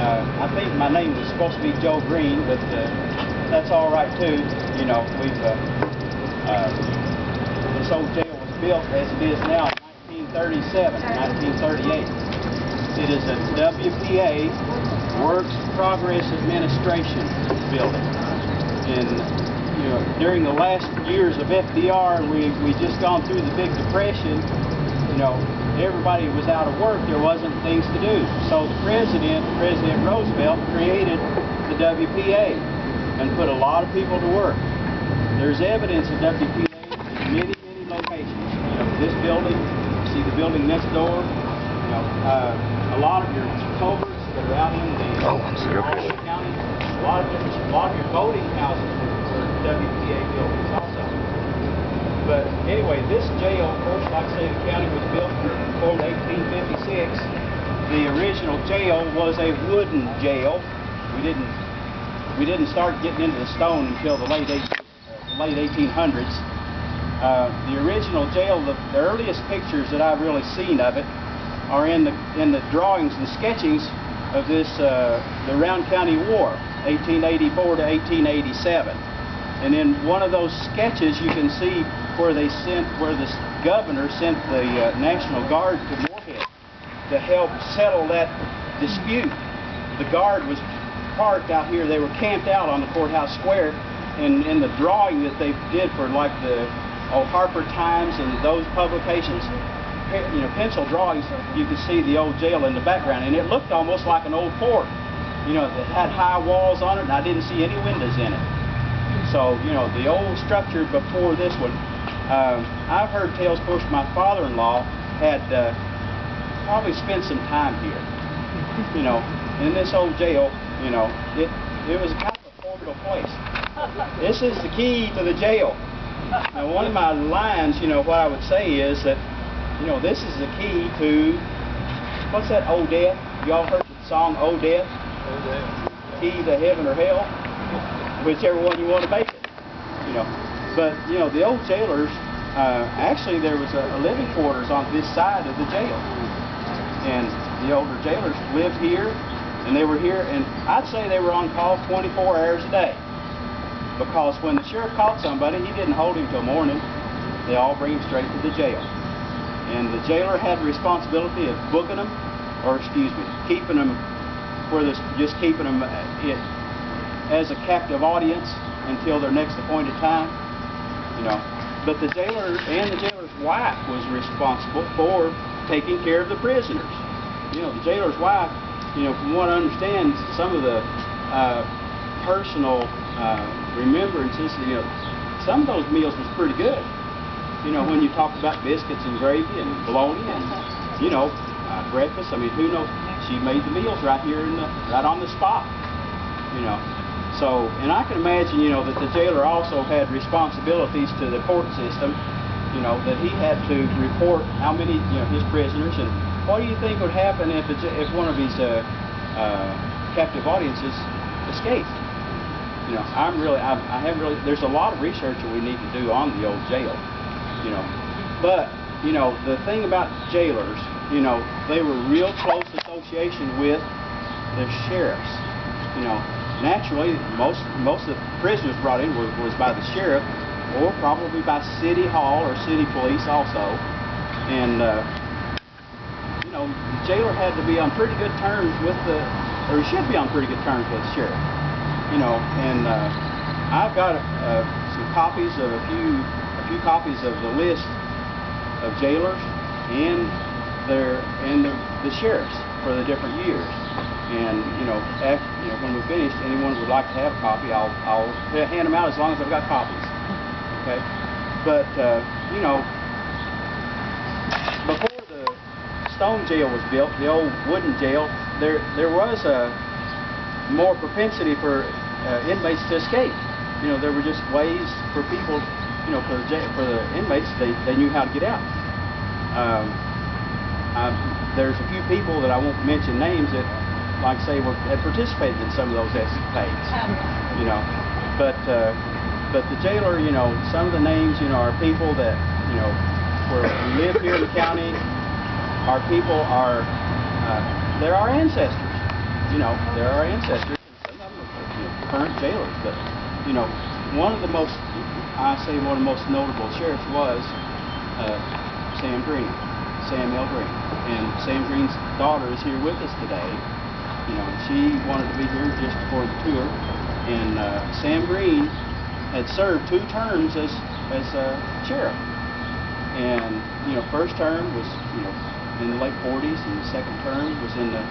I think my name was supposed to be Joe Green, but that's all right too. You know, this old jail was built as it is now in 1937, 1938. It is a WPA, Works Progress Administration building. And you know, during the last years of FDR, we just gone through the Big Depression. You know, everybody was out of work. There wasn't things to do. So the President Roosevelt, created the WPA and put a lot of people to work. There's evidence of WPA in many, many locations. You know, this building, you see the building next door. You know, a lot of your culverts that are out in the county. A lot of your voting houses were WPA buildings also. But anyway, this jail, of course, like I say, the county was built before 1856. The original jail was a wooden jail. We didn't start getting into the stone until the late 1800s. The original jail, the earliest pictures that I've really seen of it are in the drawings and sketchings of this the Rowan County War, 1884 to 1887. And in one of those sketches, you can see where the governor sent the National Guard to Moorhead to help settle that dispute. The Guard was parked out here. They were camped out on the courthouse square. And in the drawing that they did for like the Harper Times and those publications, you know, pencil drawings, you could see the old jail in the background, and it looked almost like an old fort. You know, it had high walls on it, and I didn't see any windows in it. So, you know, the old structure before this one, I've heard tales. Of course, my father-in-law had probably spent some time here. You know, in this old jail. You know, it was kind of a formidable place. This is the key to the jail. Now, one of my lines, you know, what I would say is that, you know, this is the key to, what's that, Oh Death? Y'all heard the song Oh Death? Oh Death. Key to heaven or hell, whichever one you want to make it. You know, but you know, the old jailers, actually there was a living quarters on this side of the jail, and the older jailers lived here, and they were here, and I'd say they were on call 24 hours a day, because when the sheriff caught somebody, he didn't hold him till morning. They all bring him straight to the jail, and the jailer had the responsibility of booking them, or excuse me, keeping them just keeping them as a captive audience until their next appointed time, you know. But the jailer and the jailer's wife was responsible for taking care of the prisoners. You know, the jailer's wife, you know, from what I understand, some of the personal remembrances, you know, some of those meals was pretty good. You know, when you talk about biscuits and gravy and bologna and, you know, breakfast, I mean, who knows? She made the meals right here right on the spot, you know. So, and I can imagine, you know, that the jailer also had responsibilities to the court system, you know, that he had to report how many, you know, his prisoners, and what do you think would happen if one of these captive audiences escaped? You know, I haven't really, there's a lot of research that we need to do on the old jail, you know. But, you know, the thing about jailers, you know, they were real close association with the sheriffs. You know, naturally, most of the prisoners brought in was by the sheriff, or probably by city hall or city police also. And you know, the jailer had to be on pretty good terms with or he should be on pretty good terms with the sheriff. You know, and I've got some copies of a few copies of the list of jailers and the sheriffs for the different years. And you know, when we're finished, anyone would like to have a copy, I'll hand them out as long as I've got copies. Okay, but you know, before the stone jail was built, the old wooden jail, there was a more propensity for inmates to escape. You know, there were just ways for people, you know, for the inmates, they knew how to get out. There's a few people that I won't mention names that, like I say, had participated in some of those escapades, you know. But the jailer, you know, some of the names, you know, are people that, you know, where we live here in the county. Our people are, they're our ancestors. they're our ancestors, and some of them are current jailers. But one of the most, one of the most notable sheriffs was Sam Green, Sam L. Green, and Sam Green's daughter is here with us today. She wanted to be here just for the tour, and Sam Green had served 2 terms as sheriff, and first term was in the late 40s, and the second term was in the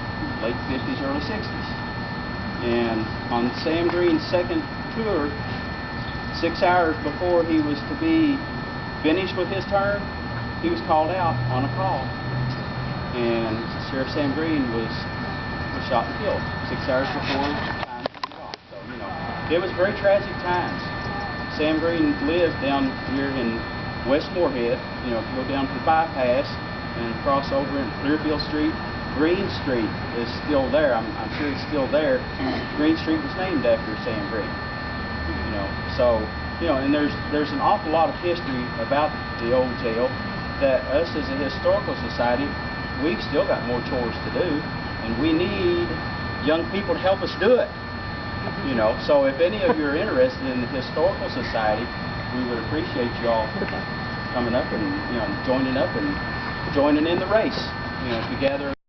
late 50s, early 60s. And on Sam Green's second tour, 6 hours before he was to be finished with his term, he was called out on a call, and Sheriff Sam Green was shot and killed 6 hours before time to get off. So it was very tragic times. Sam Green lived down here in West Moorhead. If you go down to the bypass and cross over in Clearfield Street, Green Street is still there. I'm sure it's still there. Green Street was named after Sam Green. And there's an awful lot of history about the old jail that us as a historical society, we've still got more chores to do, and we need young people to help us do it. So if any of you are interested in the historical society, we would appreciate you all coming up and joining in the race. Together.